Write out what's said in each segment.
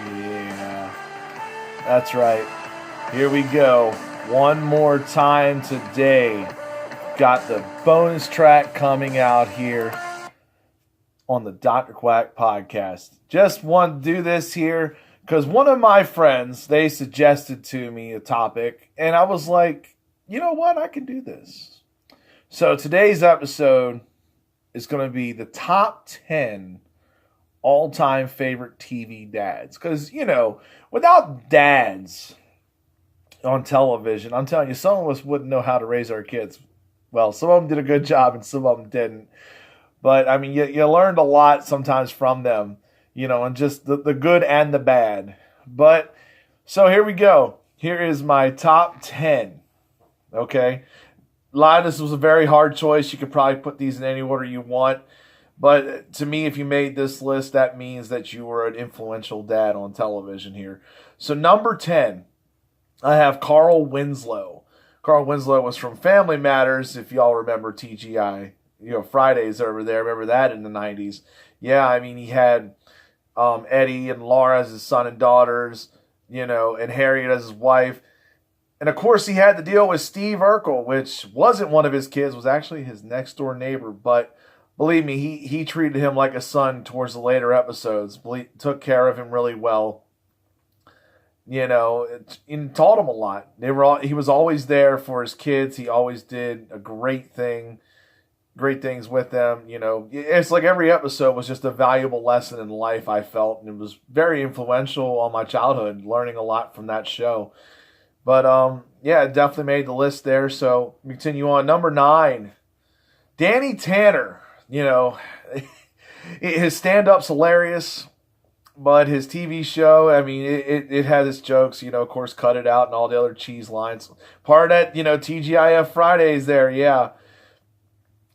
Yeah, that's right. Here we go. One more time today. Got the bonus track coming out here on the Dr. Quack podcast. Just want to do this here because one of my friends, they suggested to me a topic, and I was like, you know what? I can do this. So today's episode is going to be the top 10 all-time favorite TV dads. Because, without dads on television, I'm telling you, some of us wouldn't know how to raise our kids. Well, some of them did a good job and some of them didn't. But, I mean, you learned a lot sometimes from them, and just the good and the bad. But, so here we go. Here is my top 10. Okay? A lot of this was a very hard choice. You could probably put these in any order you want. But to me, if you made this list, that means that you were an influential dad on television here. So number 10, I have Carl Winslow. Carl Winslow was from Family Matters, if y'all remember TGI. Fridays over there. Remember that in the 90s. Yeah, I mean, he had Eddie and Laura as his son and daughters, and Harriet as his wife. And, of course, he had to deal with Steve Urkel, which wasn't one of his kids, was actually his next-door neighbor. But believe me, he treated him like a son towards the later episodes. Took care of him really well. And taught him a lot. He was always there for his kids. He always did a great things with them. It's like every episode was just a valuable lesson in life, I felt. And it was very influential on my childhood, learning a lot from that show. But, it definitely made the list there. So, continue on. Number 9, Danny Tanner. His stand-up's hilarious, but his TV show, I mean, it had its jokes, of course, Cut It Out and all the other cheese lines. Part of that, TGIF Fridays there, yeah.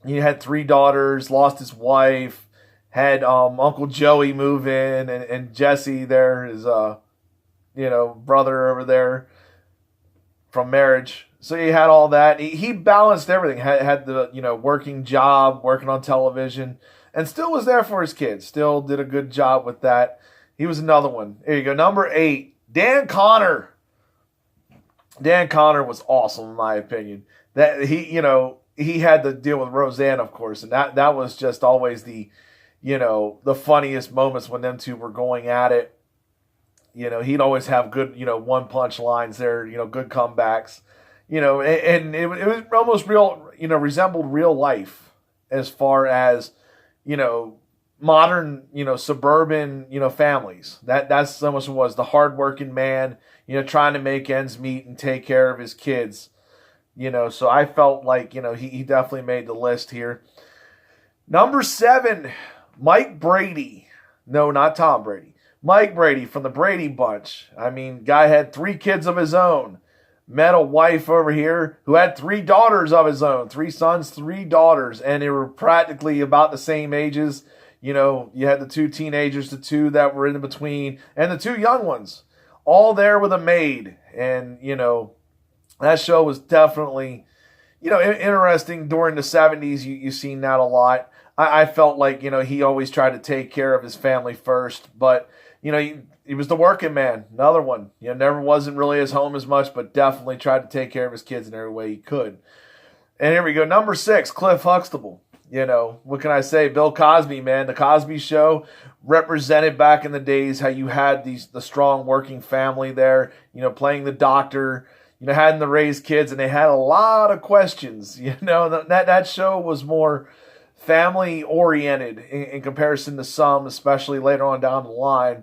He had 3 daughters, lost his wife, had Uncle Joey move in, and Jesse there, his, brother over there from marriage. So he had all that. He balanced everything. Had the, working job, working on television, and still was there for his kids. Still did a good job with that. He was another one. There you go. Number 8, Dan Connor. Dan Connor was awesome, in my opinion. That he had to deal with Roseanne, of course, and that was just always the funniest moments when them two were going at it. He'd always have good, one-punch lines there, good comebacks. And it was almost real, resembled real life as far as, modern, suburban, families. That's so much it was. The hardworking man, trying to make ends meet and take care of his kids. So I felt like, he definitely made the list here. Number 7, Mike Brady. No, not Tom Brady. Mike Brady from the Brady Bunch. I mean, guy had 3 kids of his own. Met a wife over here who had 3 daughters of his own. 3 sons, 3 daughters. And they were practically about the same ages. You had the 2 teenagers, the 2 that were in between, and the 2 young ones. All there with a maid. And, that show was definitely, interesting during the 70s. You seen that a lot. I felt like, he always tried to take care of his family first. But, he was the working man, another one. Never wasn't really at home as much, but definitely tried to take care of his kids in every way he could. And here we go. Number 6, Cliff Huxtable. What can I say? Bill Cosby, man. The Cosby Show represented back in the days how you had the strong working family there, playing the doctor, having to raise kids, and they had a lot of questions. That show was more family oriented in comparison to some, especially later on down the line.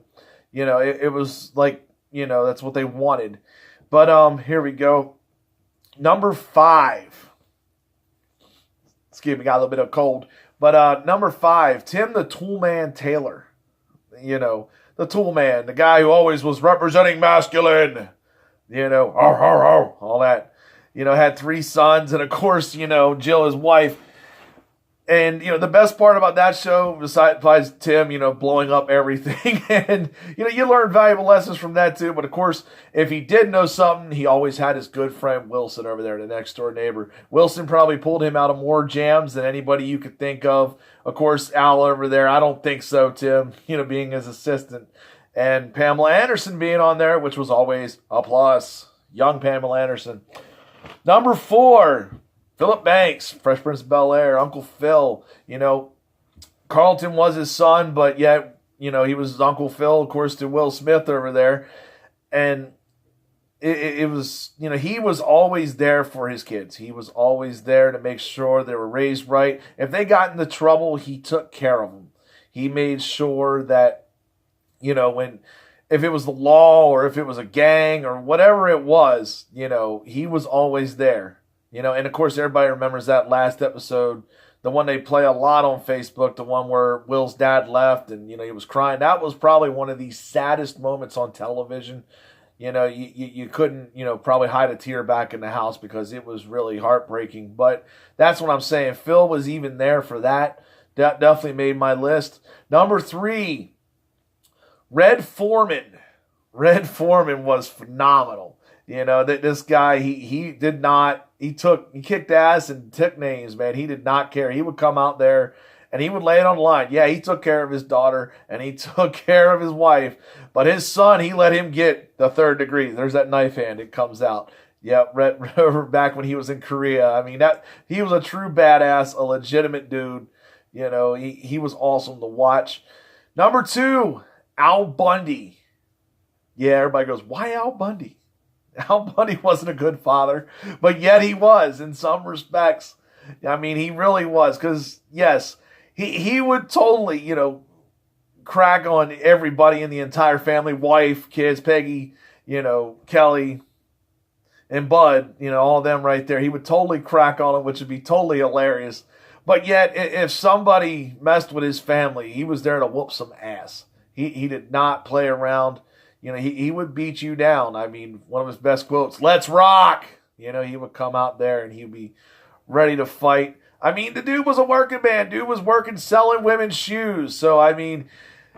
It was like, that's what they wanted. But here we go. Number 5. Excuse me, got a little bit of cold. But number 5, Tim the Toolman Taylor. The Toolman, the guy who always was representing masculine. All that. Had 3 sons, and of course, Jill, his wife. And, the best part about that show, besides Tim, blowing up everything, and, you learn valuable lessons from that too. But of course, if he did know something, he always had his good friend Wilson over there, the next door neighbor. Wilson probably pulled him out of more jams than anybody you could think of. Of course, Al over there, I don't think so, Tim, being his assistant. And Pamela Anderson being on there, which was always a plus. Young Pamela Anderson. Number 4, Philip Banks, Fresh Prince of Bel-Air, Uncle Phil. Carlton was his son, but yet, he was Uncle Phil, of course, to Will Smith over there. And it was, he was always there for his kids. He was always there to make sure they were raised right. If they got into trouble, he took care of them. He made sure that, if it was the law or if it was a gang or whatever it was, he was always there. And of course, everybody remembers that last episode, the one they play a lot on Facebook, the one where Will's dad left and, he was crying. That was probably one of the saddest moments on television. You couldn't, probably hide a tear back in the house because it was really heartbreaking. But that's what I'm saying. Phil was even there for that. That definitely made my list. Number 3, Red Foreman. Red Foreman was phenomenal. That this guy, he kicked ass and took names, man. He did not care. He would come out there and he would lay it on the line. Yeah, he took care of his daughter and he took care of his wife. But his son, he let him get the 3rd degree. There's that knife hand. It comes out. Yeah, back when he was in Korea. I mean, he was a true badass, a legitimate dude. He was awesome to watch. Number 2, Al Bundy. Yeah, everybody goes, why Al Bundy? Al Bundy wasn't a good father, but yet he was in some respects. I mean, he really was because, yes, he would totally, crack on everybody in the entire family, wife, kids, Peggy, Kelly, and Bud, all of them right there. He would totally crack on them, which would be totally hilarious. But yet, if somebody messed with his family, he was there to whoop some ass. He did not play around. He would beat you down. I mean, one of his best quotes, "Let's rock." He would come out there and he'd be ready to fight. I mean, the dude was a working man. Dude was working selling women's shoes. So, I mean,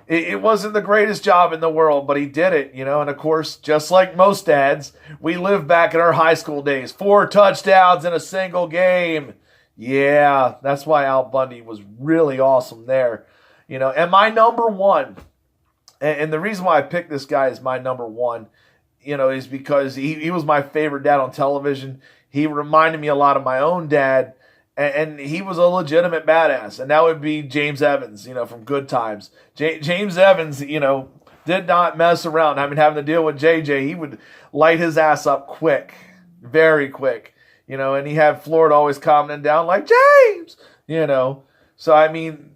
it wasn't the greatest job in the world, but he did it, And, of course, just like most dads, we lived back in our high school days. 4 touchdowns in a single game. Yeah, that's why Al Bundy was really awesome there. And my number 1, and the reason why I picked this guy as my number 1, is because he was my favorite dad on television. He reminded me a lot of my own dad, and he was a legitimate badass. And that would be James Evans, from Good Times. James Evans, did not mess around. I mean, having to deal with JJ, he would light his ass up quick, very quick. And he had Florida always commenting down like, James, So, I mean,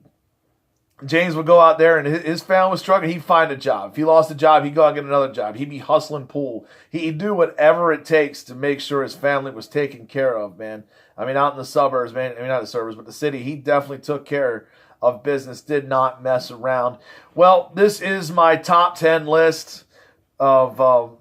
James would go out there and his family was struggling. He'd find a job. If he lost a job, he'd go out and get another job. He'd be hustling pool. He'd do whatever it takes to make sure his family was taken care of, man. I mean, out in the suburbs, man. I mean, not the suburbs, but the city. He definitely took care of business, did not mess around. Well, this is my top 10 list of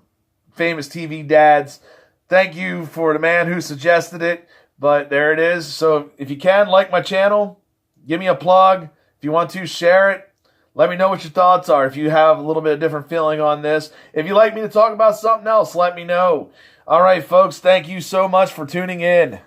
famous TV dads. Thank you for the man who suggested it, but there it is. So if you can, like my channel, give me a plug. If you want to, share it. Let me know what your thoughts are. If you have a little bit of different feeling on this. If you'd like me to talk about something else, let me know. All right, folks, thank you so much for tuning in.